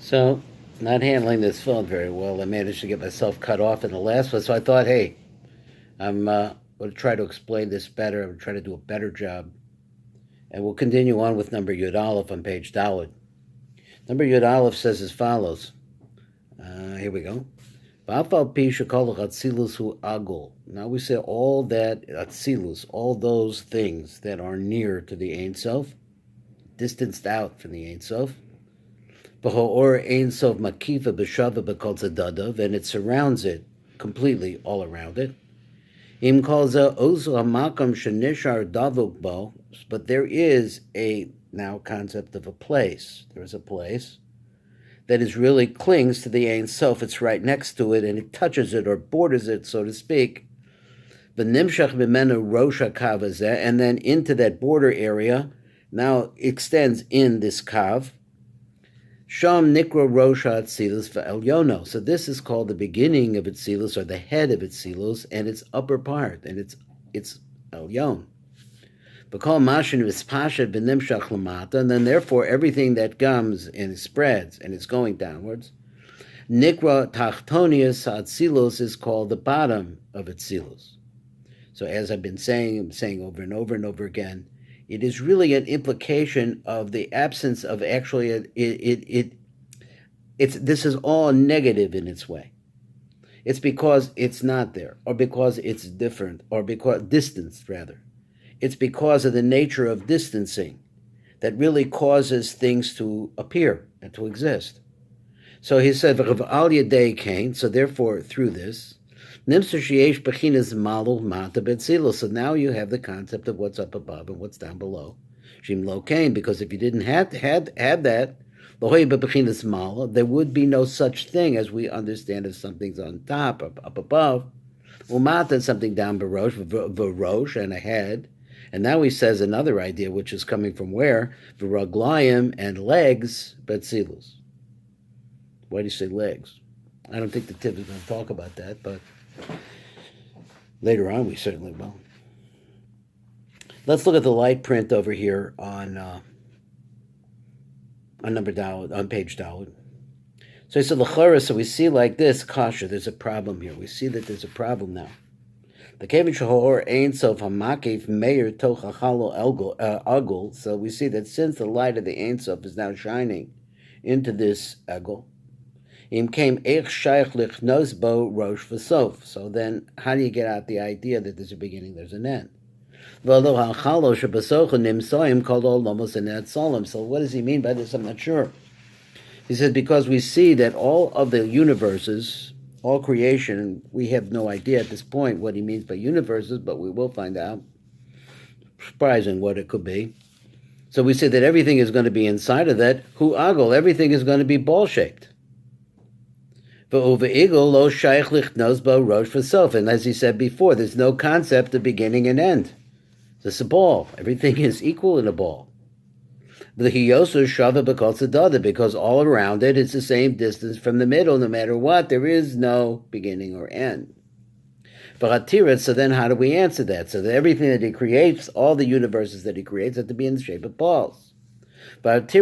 So, not handling this phone very well. I managed to get myself cut off in the last one. So I thought, hey, I'm going to try to explain this better. I'm going to try to do a better job. And we'll continue on with number Yud Aleph on page Daled. Number Yud Aleph says as follows. Here we go. Now we say all that Atzilus, all those things that are near to the Ein Sof, distanced out from the Ein Sof, or Ein Sof Makifa B'Shava B'Kol Tzadadav, and it surrounds it completely all around it. Im Kolza Ozu Hamakam Shenishar Davuk Bo, but there is a now concept of a place. There is a place that is really clings to the Ein Sof. It's right next to it, and it touches it or borders it, so to speak. V'nimshach b'menu rosh hakav hazeh, and then into that border area now extends in this kav. Sham nikra rosh ha'atzilus v'elyono. So this is called the beginning of Atzilus, or the head of Atzilus, and its upper part, and it's elyon. B'kol mashin v'spashet b'nimshach lamata, and then therefore everything that comes and spreads and it's going downwards. Nikra tachtonius ha'atzilus is called the bottom of Atzilus. So as I've been saying, I'm saying over and over and over again, it is really an implication of the absence of actually this is all negative in its way. It's because it's not there, or because it's different, or because distanced rather. It's because of the nature of distancing that really causes things to appear and to exist. So he said, "Al yadei kain." So therefore, through this. So now you have the concept of what's up above and what's down below. Shim lo kain, because if you didn't have that, there would be no such thing as we understand if something's on top, up above, umata, something down below, v'rosh, and a head. And now he says another idea, which is coming from where? V'raglayim, and legs, betzilus. Why do you say legs? I don't think the tip is going to talk about that, but later on we certainly will. Let's look at the light print over here on number Daled, on page Daled. So he said l'chara. So we see like this, kasha. There's a problem here. We see that there's a problem now. The kevin shahor ein sof hamakif meir toch hachalo agul. So we see that since the light of the Ein Sof is now shining into this agul, im came eich shaykh lichnos bo rosh v'sof. So then, how do you get out the idea that there's a beginning, there's an end? So what does he mean by this? I'm not sure. He says, because we see that all of the universes, all creation, we have no idea at this point what he means by universes, but we will find out. Surprising what it could be. So we say that everything is going to be inside of that. Hu agol, everything is going to be ball-shaped. And as he said before, there's no concept of beginning and end. It's a ball. Everything is equal in a ball. Because all around it is the same distance from the middle, no matter what. There is no beginning or end. So then how do we answer that? So that everything that he creates, all the universes that he creates, have to be in the shape of balls. It's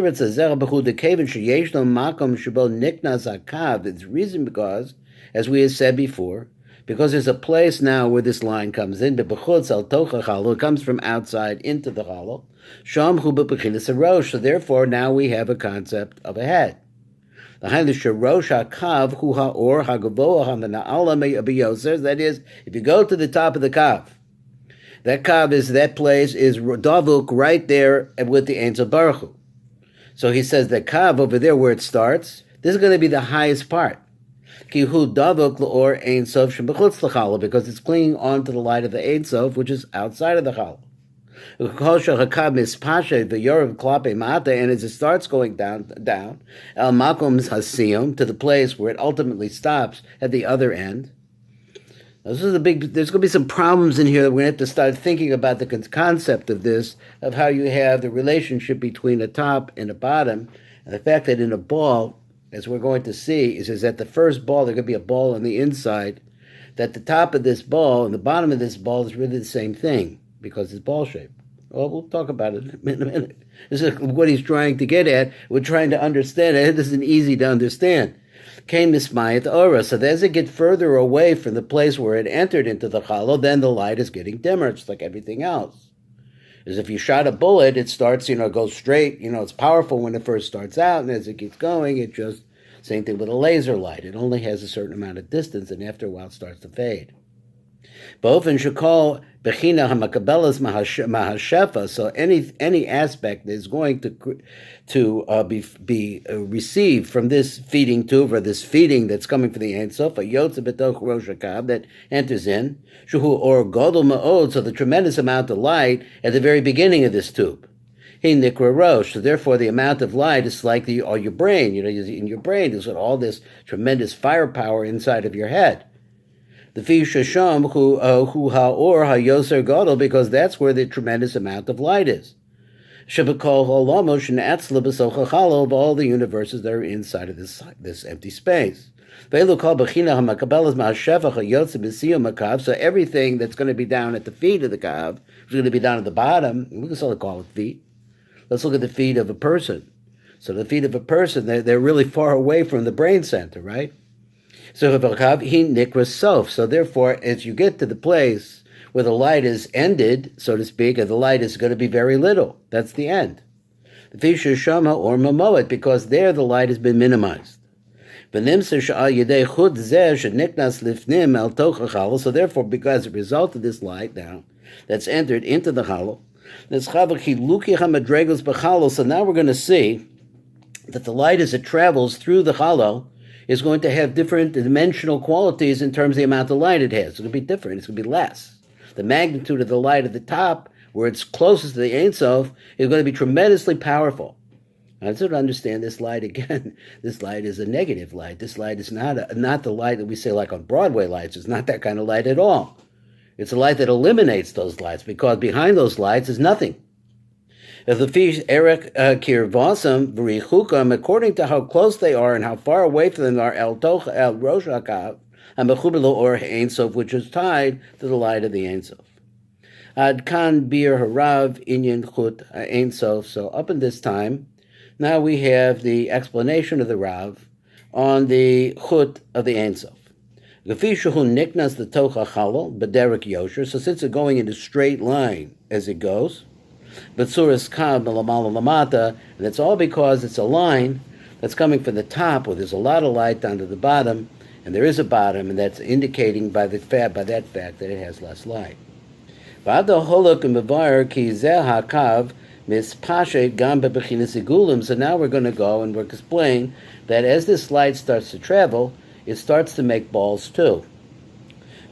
reason because, as we have said before, because there's a place now where this line comes in, it comes from outside into the hollow. So therefore, now we have a concept of a head. That is, if you go to the top of the kav, that place is davuk right there with the Ein Sof Baruch Hu. So he says that kav over there where it starts, this is going to be the highest part. Because it's clinging onto the light of the Ein Sof, which is outside of the challah. And as it starts going down, el makom hasiyum, to the place where it ultimately stops at the other end. There's going to be some problems in here that we're going to have to start thinking about the concept of this, of how you have the relationship between a top and a bottom, and the fact that in a ball, as we're going to see, is that the first ball, there could be a ball on the inside, that the top of this ball and the bottom of this ball is really the same thing, because it's ball-shaped. Well, we'll talk about it in a minute. This is what he's trying to get at. We're trying to understand it. It isn't easy to understand. Came mismayat aura. So as it gets further away from the place where it entered into the challah, then the light is getting dimmer. It's like everything else. As if you shot a bullet, it starts, goes straight. It's powerful when it first starts out, and as it keeps going, it just, same thing with a laser light. It only has a certain amount of distance, and after a while it starts to fade. Bofen shekol bechina hamakabelas mahashefa. So any aspect that is going to be received from this feeding tube, or this feeding that's coming from the Ein Sof, a yotze betoch rosh hakab, that enters in shuhu or godol ma'od. So the tremendous amount of light at the very beginning of this tube. He nikra rosh. So therefore, the amount of light is like your brain. In your brain, there's all this tremendous firepower inside of your head. The fi shesham hu ha'or ha'yoser gadol, because that's where the tremendous amount of light is. Shebekol ha'olamos she'ne'atzla b'soch ha'chalo, of all the universes that are inside of this empty space. Ve'elu kol b'china ha'makabelas ma'ashevach ha'yotze b'siyum ha'kav. So everything that's going to be down at the feet of the kav is going to be down at the bottom. We can still call it feet. Let's look at the feet of a person. So the feet of a person, they're really far away from the brain center, right? So he nikras sof. So therefore, as you get to the place where the light is ended, so to speak, and the light is going to be very little. That's the end. The fisher shama or mamoet, because there the light has been minimized. So therefore, because as a result of this light now that's entered into the hollow, so now we're going to see that the light as it travels through the hollow is going to have different dimensional qualities in terms of the amount of light it has. It's going to be different. It's going to be less. The magnitude of the light at the top, where it's closest to the Ein Sof, is going to be tremendously powerful. I sort of understand this light again. This light is a negative light. This light is not the light that we say like on Broadway lights. It's not that kind of light at all. It's a light that eliminates those lights, because behind those lights is nothing. If the fish Eric Kirvasam Vrichukam, according to how close they are and how far away from them are El Toch El Rosh Hakav and Bechubelo or Ein Sof, which is tied to the light of the Ein Sof. Ad Kan Bir Harav Inyan Chut Ein Sof. So up in this time, now we have the explanation of the Rav on the Chut of the Ein Sof. Gefishahu Niknas the Tocha Chalal Bederek Yosher. So since it's going in a straight line as it goes, but Suras Kab Lamala Lamata, and it's all because it's a line that's coming from the top where there's a lot of light down to the bottom, and there is a bottom, and that's indicating by that fact that it has less light. So now we're going to go and we'll explain that as this light starts to travel, it starts to make balls too.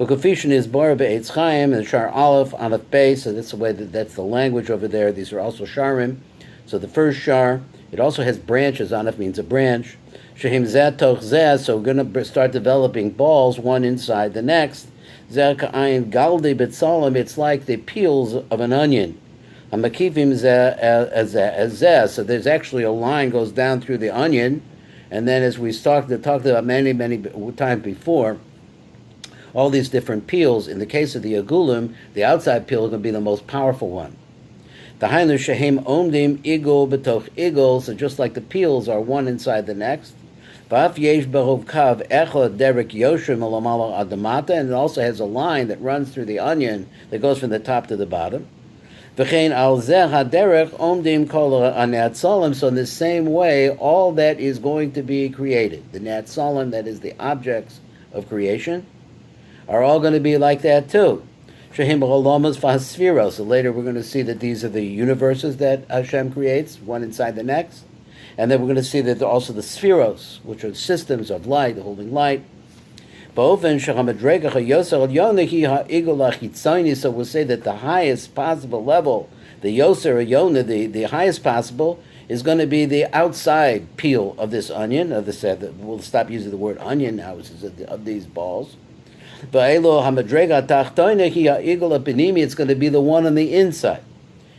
Ukafishin is bar be'etz chaim and shar aleph base. So that's the way that's the language over there. These are also sharim. So the first shar, it also has branches. Aleph means a branch. Shehim zeh toch zeh. So we're going to start developing balls, one inside the next. Zeh ka'ayin galdi betzalim. It's like the peels of an onion. Amakivim zeh as zeh. So there's actually a line goes down through the onion, and then as we talked about many times before, all these different peels. In the case of the agulim, the outside peel is going to be the most powerful one. The hainu shehem omdim igul betoch igul. So just like the peels are one inside the next. V'af yesh behov kav echad derek yosher melamala adamata, and it also has a line that runs through the onion that goes from the top to the bottom. V'chein al zeh haderech omdim kol anatzalim. So in the same way, all that is going to be created, the natzalim, that is the objects of creation, are all going to be like that too. Shehim b'cholamas v'hasfiros. So later we're going to see that these are the universes that Hashem creates, one inside the next. And then we're going to see that they're also the spheros, which are systems of light, holding light. So we'll say that the highest possible level, the yoser or yonah, the highest possible, is going to be the outside peel of this onion, we'll stop using the word onion now, of these balls. It's going to be the one on the inside.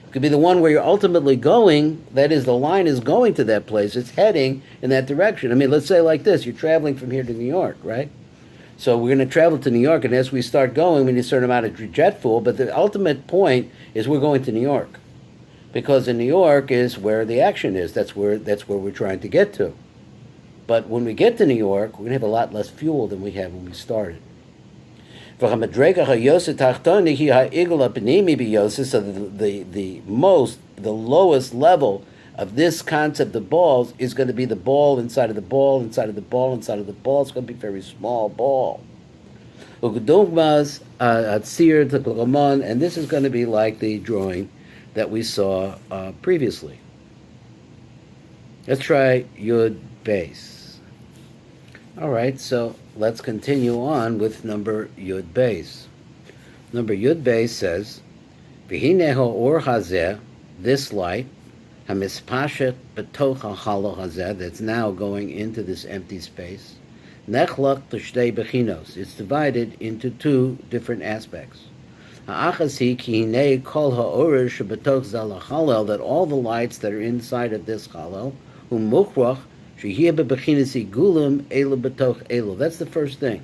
It could be the one where you're ultimately going, that is, the line is going to that place, it's heading in that direction. I mean, let's say like this, you're traveling from here to New York, right? So we're going to travel to New York, and as we start going, we need a certain amount of jet fuel, but the ultimate point is we're going to New York. because in New York is where the action is. That's where we're trying to get to. But when we get to New York, we're going to have a lot less fuel than we had when we started. So the lowest level of this concept of balls is going to be the ball inside of the ball, inside of the ball, inside of the ball. It's going to be a very small ball. And this is going to be like the drawing that we saw previously. Let's try Yud Beis. All right, so let's continue on with number Yud Beis. Number Yud Beis says, V'hineho or hazeh, this light, hamispashet betoch hachalo hazeh, that's now going into this empty space, nechlach t'shtei bechinos, it's divided into two different aspects. Ha'achas hi ki hinei kol ha'orer shebetoch zal hachalel, that all the lights that are inside of this chalel, muchrach shehiyeh bebechinas igulim elu betoch elu. That's the first thing.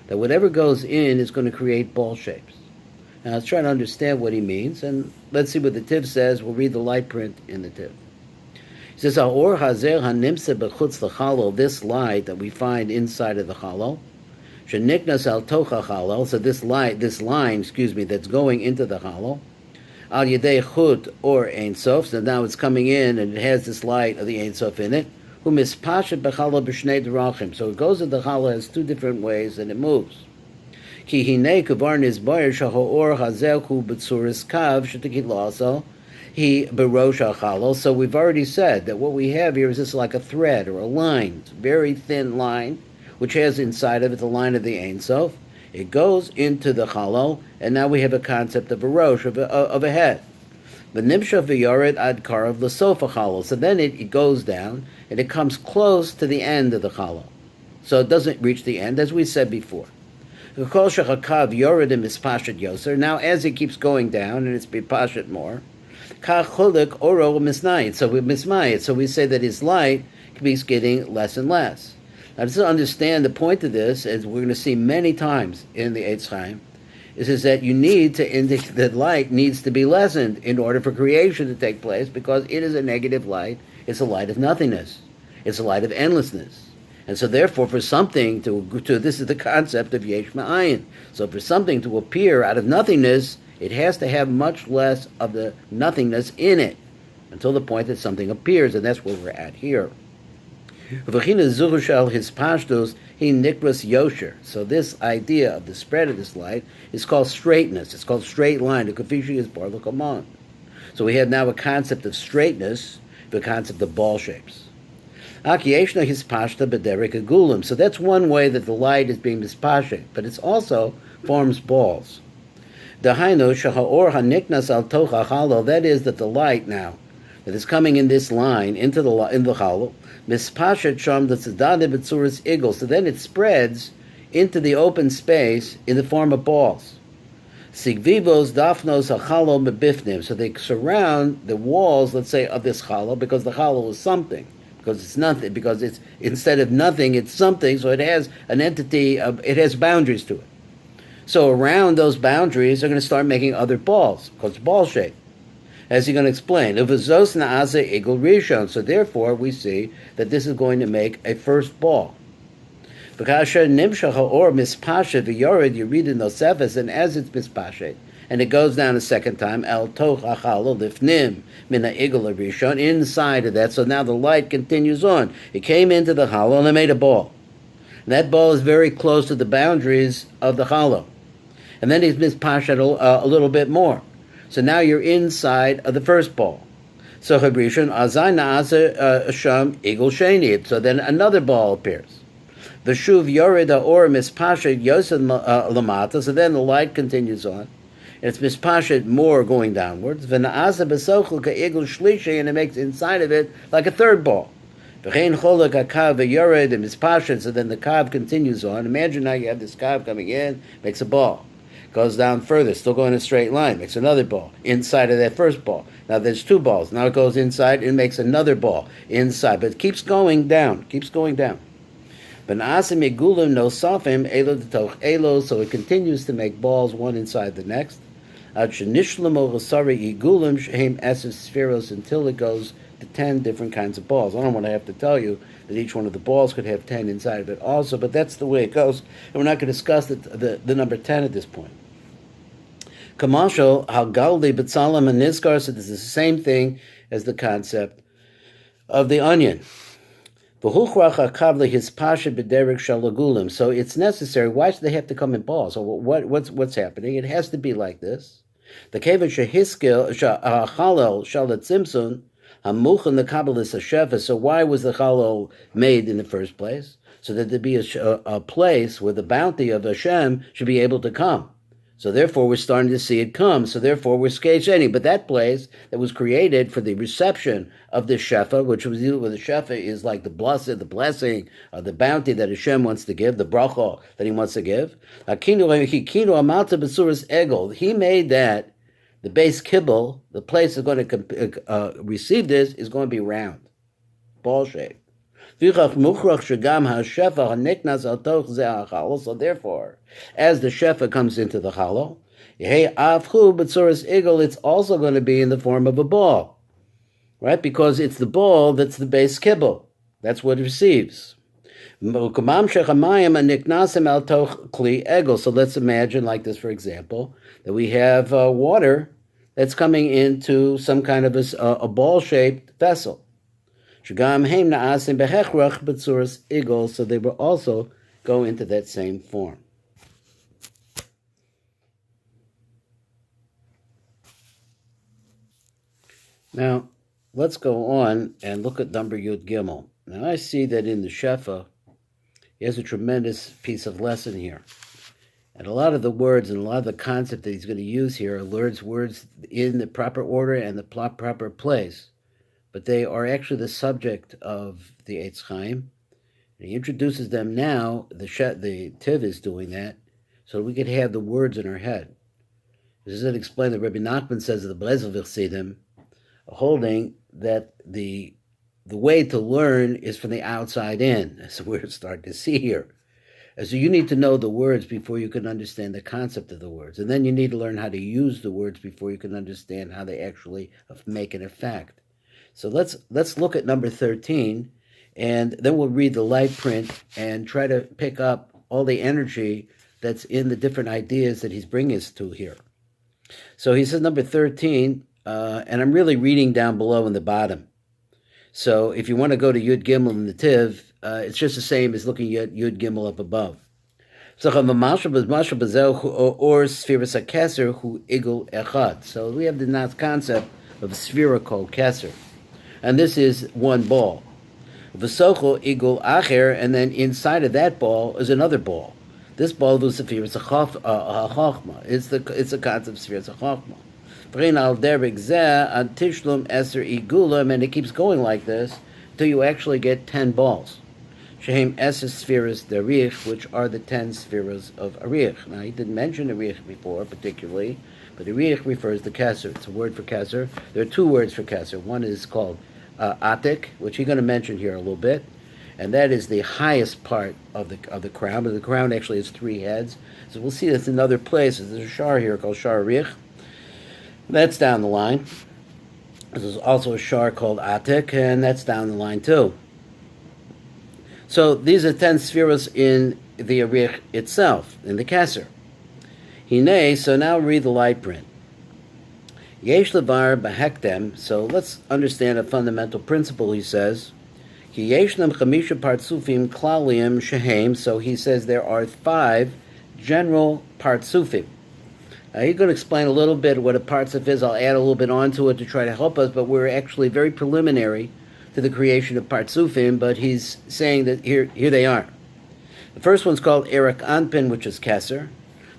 That whatever goes in is going to create ball shapes. Now let's try to understand what he means, and let's see what the Tiv says. We'll read the light print in the Tiv. He says, "Ha'or hazer hanimse bechutz l'chalo," this light that we find inside of the chalo, sheniknas al tocha chalo. So this line, that's going into the chalo, al yedei chut or ein sof. So now it's coming in, and it has this light of the ein sof in it. Hu mispashet b'chalo b'shnei derachim. So it goes into the chalo, has two different ways, and it moves. Ki hinei kavar nizbar shahor hazelku b'tzuris kav shetikilasa he berosh hachalo. So we've already said that what we have here is just like a thread or a line. It's a very thin line, which has inside of it the line of the Ein Sof. It goes into the chalo, and now we have a concept of a rosh, of a head. The nimsha v'yored ad karav l'sofa chalo. So then it goes down, and it comes close to the end of the chalo. So it doesn't reach the end, as we said before. Now, as it keeps going down, and it's bipashet more, so we mismayit. So we say that his light keeps getting less and less. Now, just to understand the point of this, as we're going to see many times in the Eitz Chaim, is that you need to indicate that light needs to be lessened in order for creation to take place, because it is a negative light. It's a light of nothingness. It's a light of endlessness. And so therefore, for something to this is the concept of yesh ma'ayin. So for something to appear out of nothingness, it has to have much less of the nothingness in it, until the point that something appears, and that's where we're at here. So this idea of the spread of this light is called straightness. It's called straight line. So we have now a concept of straightness, the concept of ball shapes. So that's one way that the light is being mispashet, but it also forms balls. That is that the light now that is coming in this line into the chalo, mispashet sham the tzedade b'tzuras igel. So then it spreads into the open space in the form of balls. Sigvivos dafnos hachalo mebifnim. So they surround the walls, let's say, of this chalo, because the chalo is something. Because it's nothing, because it's instead of nothing, it's something, so it has an entity, it has boundaries to it. So around those boundaries, they're going to start making other balls, because it's ball shape. As he's going to explain, so therefore we see that this is going to make a first ball. You read in Nosefes, and as it's mispashet, and it goes down a second time, el toch achalo lifnim mina igul rishon, inside of that. So now the light continues on. It came into the hollow and it made a ball. And that ball is very close to the boundaries of the hollow. And then he's mispashet a little bit more. So now you're inside of the first ball. So Chabrishon azay na'asa sham igul sheni. So then another ball appears. The shuv yorida or mispashet yosed lamata. So then the light continues on. It's mispashet more going downwards. V'na'asa b'sochel ka'igul shlishi, and it makes inside of it like a third ball. V'chein cholak ha'kav v'yored and mispashet. So then the kav continues on. Imagine now you have this kav coming in, makes a ball. Goes down further, still going in a straight line, makes another ball inside of that first ball. Now there's two balls. Now it goes inside and makes another ball inside, but it keeps going down, V'na'asa migulim nosafim elo d'toch elo. So it continues to make balls one inside the next. Shenishlamol Vasari Igulim Shehem Esses Spheros until it goes to 10 different kinds of balls. I don't want to have to tell you that each one of the balls could have 10 inside of it also, but that's the way it goes. And we're not going to discuss the number 10 at this point. Kamashal, Halgaldi, Betzalam, and Nizkar, so this is the same thing as the concept of the onion. So it's necessary. Why should they have to come in balls? So what's happening? It has to be like this. The kevan shehiskil chalal shalat simson hamuchan the kabbalis hashefa. So why was the chalal made in the first place? So that there be a place where the bounty of Hashem should be able to come. So therefore, we're starting to see it come. So therefore, we're sketching. But that place that was created for the reception of the shefa, which was where the shefa is like the blessing, the bounty that Hashem wants to give, the bracha that He wants to give. He made that the base kibble, the place that's going to receive this, is going to be round, ball shaped. So therefore, as the shefa comes into the challah, it's also going to be in the form of a ball, right? Because it's the ball that's the base kibble. That's what it receives. So let's imagine like this, for example, that we have water that's coming into some kind of a ball-shaped vessel. So they will also go into that same form. Now, let's go on and look at number Yud Gimel. Now, I see that in the Shefa, he has a tremendous piece of lesson here. And a lot of the words and a lot of the concept that he's going to use here are words in the proper order and the proper place. But they are actually the subject of the Eitz Chaim. And he introduces them now, the Tiv is doing that, so we could have the words in our head. This is explained that Rabbi Nachman says that the Breslov Chassidim, holding that the way to learn is from the outside in. That's what we're starting to see here. And so you need to know the words before you can understand the concept of the words. And then you need to learn how to use the words before you can understand how they actually make an effect. So let's look at number 13, and then we'll read the light print and try to pick up all the energy that's in the different ideas that he's bringing us to here. So he says number 13, and I'm really reading down below in the bottom. So if you want to go to Yud Gimel in the Tiv, it's just the same as looking at Yud Gimel up above. So we have the concept of a sphera called Keser. And this is one ball. V'socho igul acher, and then inside of that ball is another ball. This ball of Lucifer is a chachma. It's the concept of sphere. It's a chachma. V'rein al derek zeh ad tishlum eser igulam, and it keeps going like this until you actually get 10 balls. Shehem eser spheres derich, which are the 10 spheres of arich. Now he didn't mention arich before particularly, but arich refers to Keser. It's a word for Keser. There are two words for Keser. One is called Atik, which he's going to mention here a little bit, and that is the highest part of the crown. But the crown actually has 3 heads. So we'll see this in other places. There's a shar here called Shar Rich. That's down the line. There's also a shar called Atik, and that's down the line too. So these are 10 spheres in the Arich itself, in the Keser. Hine, so now read the light print. Yesh levar behektem, so let's understand a fundamental principle, he says. Ki yeshnam chamisha partsufim klaliim shehem, so he says there are 5 general partsufim. He's going to explain a little bit what a partsuf is. I'll add a little bit onto it to try to help us, but we're actually very preliminary to the creation of partsufim, but he's saying that here they are. The first one's called Erik Anpin, which is Keser.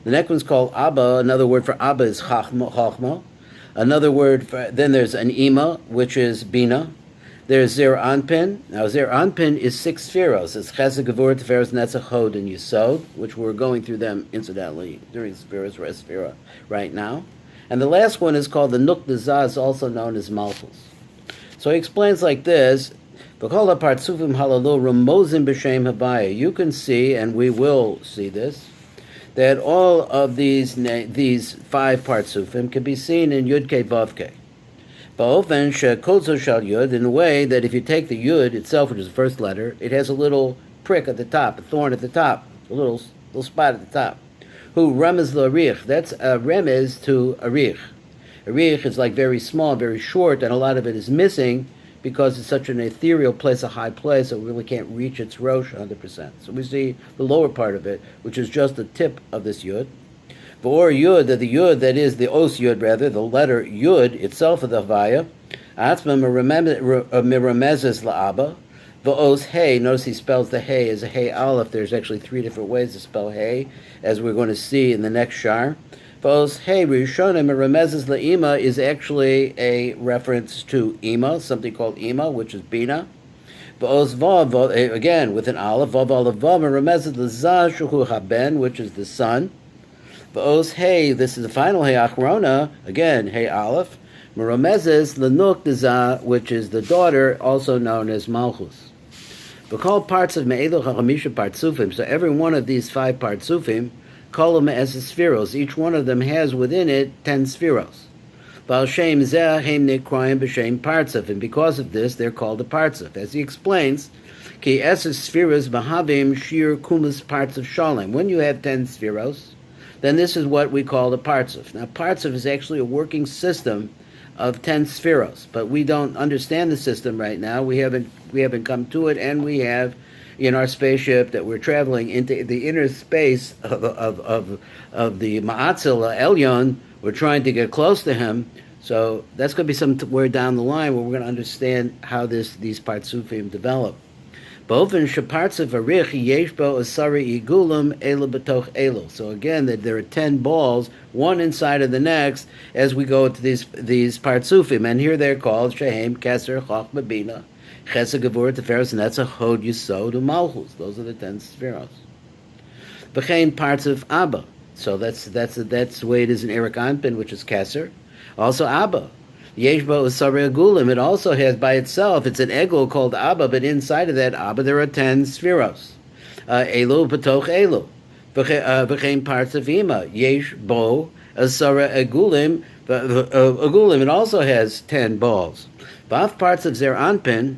The next one's called Abba. Another word for Abba is Chachma. Another word for, then there's an Ima, which is Bina. There's Zer Anpin. Now, Zer Anpin is 6 spheros. It's Chesed, Gevurah, Tiferes, Netzach, Hod, and Yesod, which we're going through them, incidentally, during Spheros Resphera right now. And the last one is called the Nukta Zaz, also known as Malchus. So he explains like this, V'kol ha'partzufim halalu ramozim b'shem havaya. You can see, and we will see this, that all of these five partsufim can be seen in Yud Kei Vav Kei. Ba'ofen she'kolzo shal Yud, in a way that if you take the Yud itself, which is the first letter, it has a little prick at the top, a thorn at the top, a little spot at the top. Who remez l'arich? That's a remez to arich. Arich is like very small, very short, and a lot of it is missing because it's such an ethereal place, a high place, that we really can't reach its rosh 100%. So we see the lower part of it, which is just the tip of this Yud. Or Yud, the Yud, that is the Os Yud rather, the letter Yud itself of the Havaya, Atzma miremezes la'aba, V'os Hey, notice he spells the Hey as a Hey Aleph. There's actually three different ways to spell Hey, as we're going to see in the next shar. V'os Hey, Rishonim miremezes la'ima is actually a reference to Ima, something called Ima, which is Bina. V'os Vav, again, with an Aleph, Vav Aleph Vav, miremezes l'zah shuhu haben, which is the son. V'os Hey, this is the final Hey Achrona, again, Hey Aleph, Meromezes Lenuk Dezah, which is the daughter, also known as Malchus. V'kol parts of Me'elu HaChamisha Partsufim, so every one of these five Partsufim, call them as spheros. Each one of them has within it 10 spheros. V'al Shem Zeh Heim Nikrayim B'Shem Partsuf, and because of this, they're called the Partsuf. As he explains, Ki Eses Spheros B'Havim Shir Kumas Partsuf Shalem. When you have 10 spheros, then this is what we call the Partsuf. Now, Partsuf is actually a working system of 10 spheros, but we don't understand the system right now. We haven't come to it, and we have in our spaceship that we're traveling into the inner space of the Ma'atzil Elyon. We're trying to get close to him, so that's going to be somewhere down the line where we're going to understand how these Partsufim develop. So again, that there are 10 balls, one inside of the next, as we go to these partsufim, and here they're called Shehem, Keser, Chochmah, Bina, Chesed, Gevurah, Tiferes, and that's a Hod, Yisod, and Malchus. Those are the 10 spheros. V'chein parts of Abba. So that's the way it is in Eric Anpin, which is Keser. Also Abba. Yeshba Usari Agulim. It also has by itself, it's an egel called Abba, but inside of that Abba there are 10 spheros. Elu B'toch Elu. V'chein parts of Ima. Yeshbo Usari Agulim. Agulim, it also has 10 balls. Both parts of Zer Anpin,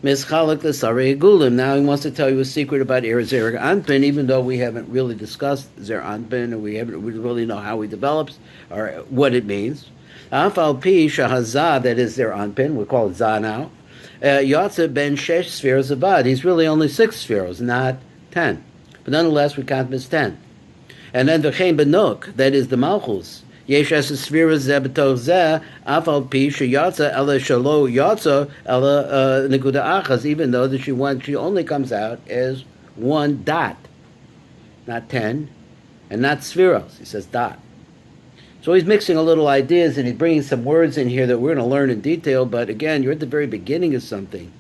Mischalik L'Sari Agulim. Now he wants to tell you a secret about Zer Anpin, even though we haven't really discussed Zer Anpin, and we really know how he develops, or what it means. Afal Pi Shahazah, that is their Anpin, we call it Zah now. Yotze ben Shesh spheres avad. He's really only 6 spheres, not 10. But nonetheless, we count him as 10. And then V'chein Benuk, that is the Malchus. Yesh es spheres zeh b'tov zeh, afal pi sheyotze ela shalo yotze ela nekuda achas, even though that she only comes out as 1 dot, not 10, and not spheros. He says dot. So he's mixing a little ideas, and he's bringing some words in here that we're going to learn in detail, but again, you're at the very beginning of something.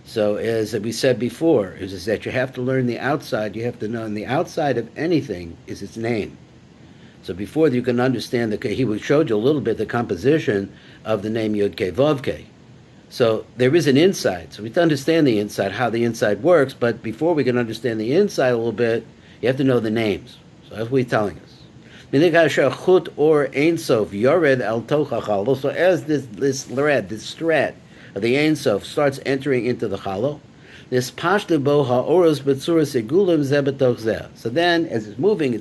So as we said before, is that you have to learn the outside, you have to know, and the outside of anything is its name. So before you can understand, he showed you a little bit the composition of the name Yud Kei Vav Kei. So there is an inside, so we have to understand the inside, how the inside works, but before we can understand the inside a little bit, you have to know the names. So that's what he's telling us. Or Ein Sof Yored Al Toch. So as this thread of the Ein Sof starts entering into the Chalo, this Pashtu Bo HaOros B'tzura Segulim Zeh B'toch Zeh. So then, as it's moving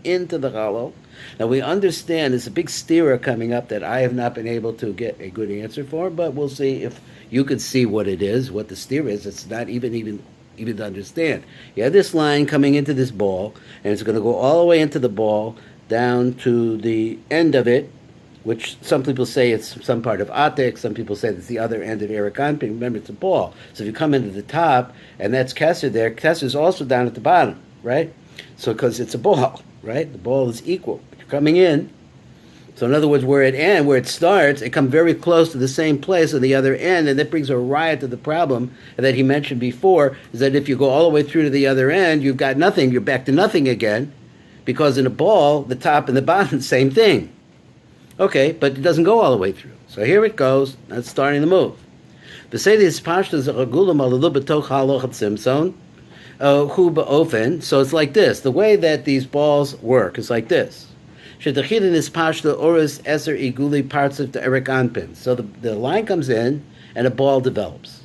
into the Chalo. Now we understand there's a big steerer coming up that I have not been able to get a good answer for, but we'll see if you could see what it is, what the steer is. It's not even to understand. You have this line coming into this ball, and it's going to go all the way into the ball, down to the end of it, which some people say it's some part of Atik, some people say it's the other end of Eric Anpin. Remember, it's a ball. So if you come into the top, and that's Kesser there, Kesser is also down at the bottom, right? So because it's a ball, right? The ball is equal. But you're coming in. So in other words, where it starts, it comes very close to the same place on the other end, and that brings a riot to the problem that he mentioned before, is that if you go all the way through to the other end, you've got nothing, you're back to nothing again. Because in a ball, the top and the bottom, same thing. Okay, but it doesn't go all the way through. So here it goes. That's starting to move. Hu ba'ofen. So it's like this. The way that these balls work is like this. Shedachidin is pashta oris eser iguli parts of the Eric Anpin. So the line comes in and a ball develops.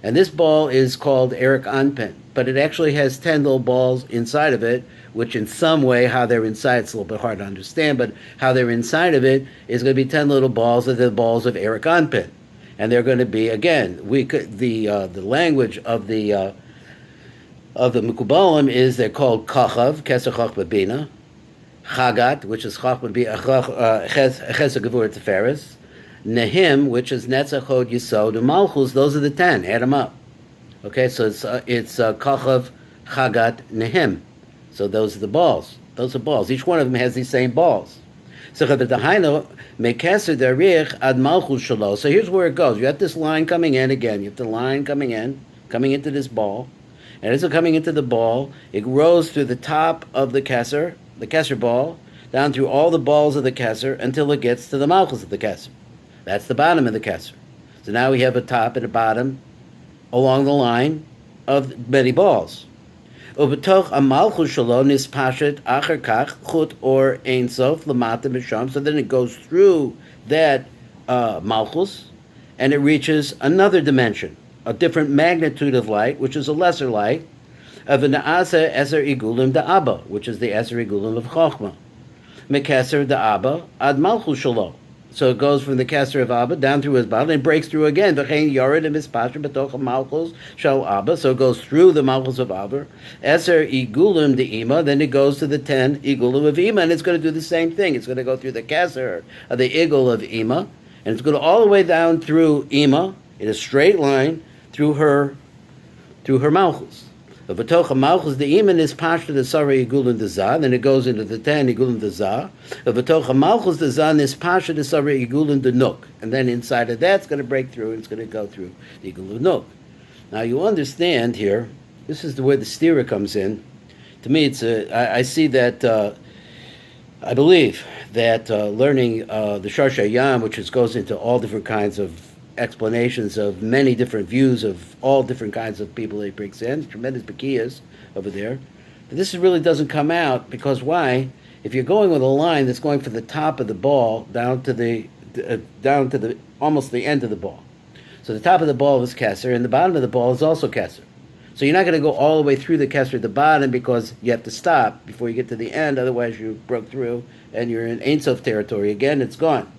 And this ball is called Eric Anpin, but it actually has 10 little balls inside of it, which in some way, how they're inside, it's a little bit hard to understand, but how they're inside of it is going to be 10 little balls that are the balls of Eric Anpin. And they're going to be, again, the language of the Mekubalim is they're called Kachav, Keser Chachma Bina, Chagat, which is Chachma Bina, Chesed Gevur Teferes, Nehim, which is Netzach Hod Yisod, and Malchus, those are the 10, add them up. Okay, so it's Kachav, Chagat, Nehim. So those are the balls. Those are balls. Each one of them has these same balls. So here's where it goes. You have this line coming in again. You have the line coming into this ball. And as it's coming into the ball, it grows through the top of the Kesser ball, down through all the balls of the Kesser until it gets to the Malchus of the Kesser. That's the bottom of the Kesser. So now we have a top and a bottom along the line of many balls. Ubetoch amalchus shalo nispashet acher kach chut or ein sof lamata misham. So then it goes through that malchus, and it reaches another dimension, a different magnitude of light, which is a lesser light, of an naasa eser igulim da'aba, which is the eser igulim of chochma. Mekeser da'aba ad malchus shalo. So it goes from the Kesser of Abba down through his body and breaks through again. V'chein yored mispasher b'toch malchus shel Abba. So it goes through the malchus of Abba. Eser igulim de Ima. Then it goes to the 10 igulim of Ima, and it's going to do the same thing. It's going to go through the Kesser of the igul of Ima, and it's going to all the way down through Ima in a straight line through her malchus. But V'tocha Malchus the Iman is Pashta the Sarah Igulim the Zah, then it goes into the 10 Igulim the Zah. But V'tocha Malchus the Zah is Pashta the Sarah Igulim the Nuk. And then inside of that, it's going to break through, and it's going to go through the Igulim Nuk. Now you understand here, this is the where the stira comes in. To me, I see that, I believe that learning the Sharsha Yam, which goes into all different kinds of explanations of many different views of all different kinds of people that he brings in, tremendous bakiyas over there. But this really doesn't come out because why? If you're going with a line that's going from the top of the ball down to the almost the end of the ball. So the top of the ball is Kesser, and the bottom of the ball is also Kesser. So you're not going to go all the way through the Kesser at the bottom because you have to stop before you get to the end, otherwise you broke through and you're in Ein Sof territory. Again, it's gone.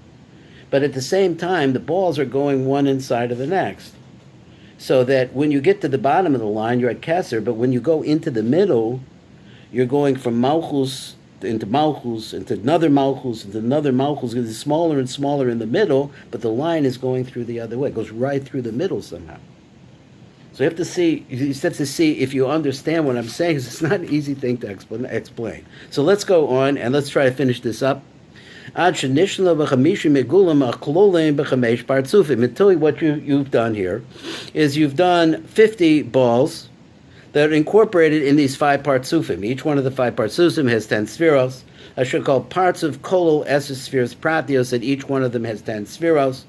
But at the same time, the balls are going one inside of the next. So that when you get to the bottom of the line, you're at Kesser, but when you go into the middle, you're going from Malchus into Malchus, into another Malchus, into another Malchus. It's smaller and smaller in the middle, but the line is going through the other way. It goes right through the middle somehow. So you have to see if you understand what I'm saying, because it's not an easy thing to explain. So let's go on, and let's try to finish this up. Until what you've done here is you've done 50 balls that are incorporated in these 5 partsufim. Each one of the 5 partsufim has 10 spheros. I should call parts of kolol eser spheres pratios, and each one of them has 10 spheros.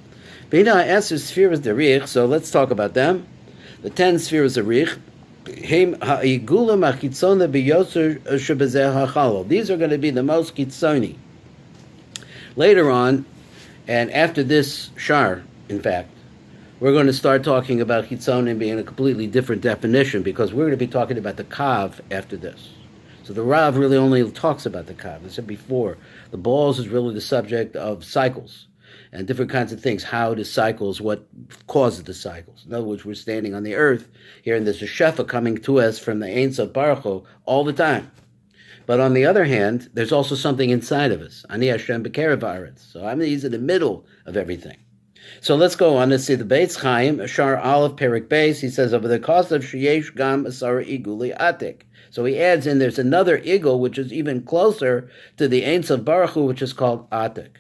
Eser spheres derich. So let's talk about them. The 10 spheres of derich. These are going to be the most kitzoni. Later on, and after this shar, in fact, we're going to start talking about chitzonim being a completely different definition, because we're going to be talking about the kav after this. So the Rav really only talks about the kav. I said before, the balls is really the subject of cycles and different kinds of things. How the cycles, what causes the cycles. In other words, we're standing on the earth here, and there's a shefa coming to us from the Ein Sof Baruch Hu all the time. But on the other hand, there's also something inside of us. Ani Hashem b'kerev haaretz. So he's in the middle of everything. So let's go on. Let's see the Beitz Chaim, Ashar Aleph Perik Beis. He says, over the cost of Sheyesh Gam Asara Iguli Atik. So he adds in, there's another Igul, which is even closer to the Ein Sof Baruch Hu, which is called Atik.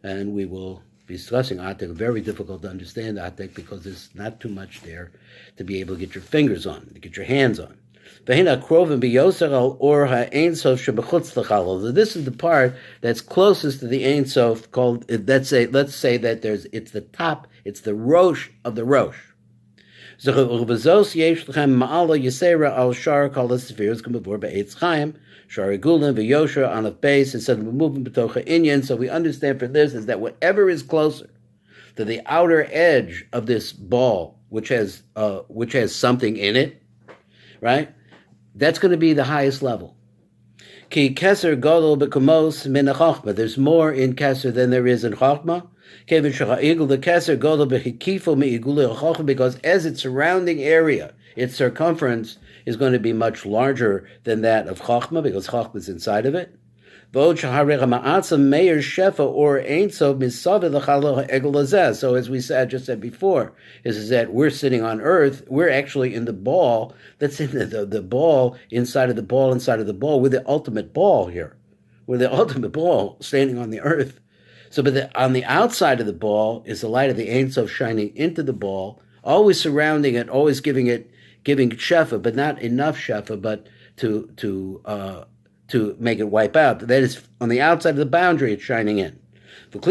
And we will be discussing Atik. Very difficult to understand Atik because there's not too much there to be able to get your fingers on, to get your hands on. So this is the part that's closest to the Ein Sof, called, let's say that it's the top, it's the Rosh of the Rosh. Zechuvazos yesh lechem ma'ala yisera al shar kol ha'sefiros k'mavur be'etz chaim, shar igulin v'yosher on a base, instead of moving b'tocha inyan. So we understand for this is that whatever is closer to the outer edge of this ball, which has something in it, right? That's going to be the highest level. Ki keser gadol b'kumos min ha'chachma. There's more in keser than there is in chachma. Kevin shacha'igul the keser gadol b'hikifo mi'igulei chachma, because as its surrounding area, its circumference is going to be much larger than that of chachma, because chachma is inside of it. V'od shaharecha ma'atzam meir shefa or ein so misavid l'chalo ha'egel hazeh. So as we just said before, is that we're sitting on earth, we're actually in the ball that's in the ball inside of the ball inside of the ball. We're the ultimate ball here. We're the ultimate ball standing on the earth. So but on the outside of the ball is the light of the Ein Sof shining into the ball, always surrounding it, always giving shefa, but not enough shefa, but to make it wipe out. That is on the outside of the boundary, it's shining in. That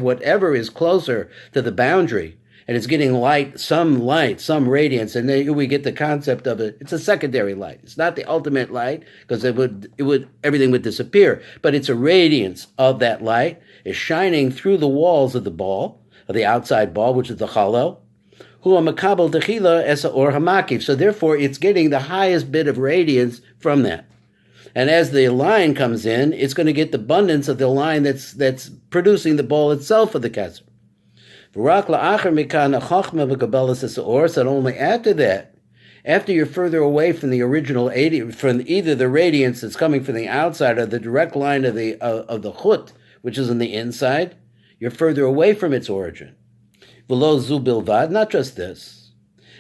whatever is closer to the boundary, and it's getting some radiance, and then we get the concept of it. It's a secondary light. It's not the ultimate light, because everything would disappear. But it's a radiance of that light is shining through the walls of the ball, of the outside ball, which is the chalo. So therefore, it's getting the highest bit of radiance from that. And as the line comes in, it's going to get the abundance of the line that's producing the ball itself of the keser. So only after that, after you're further away from the original from either the radiance that's coming from the outside or the direct line of the chut, which is on the inside, you're further away from its origin. V'lo zu bilvad, not just this.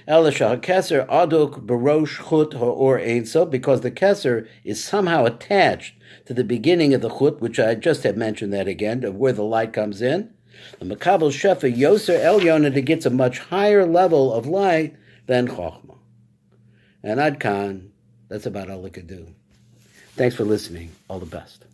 Ela keser aduk barosh chut ha'or ein sof, because the keser is somehow attached to the beginning of the chut, which I just had mentioned that again, of where the light comes in. The makabel shefa yoser elyon, and it gets a much higher level of light than chochmah. And Ad Khan, that's about all I could do. Thanks for listening. All the best.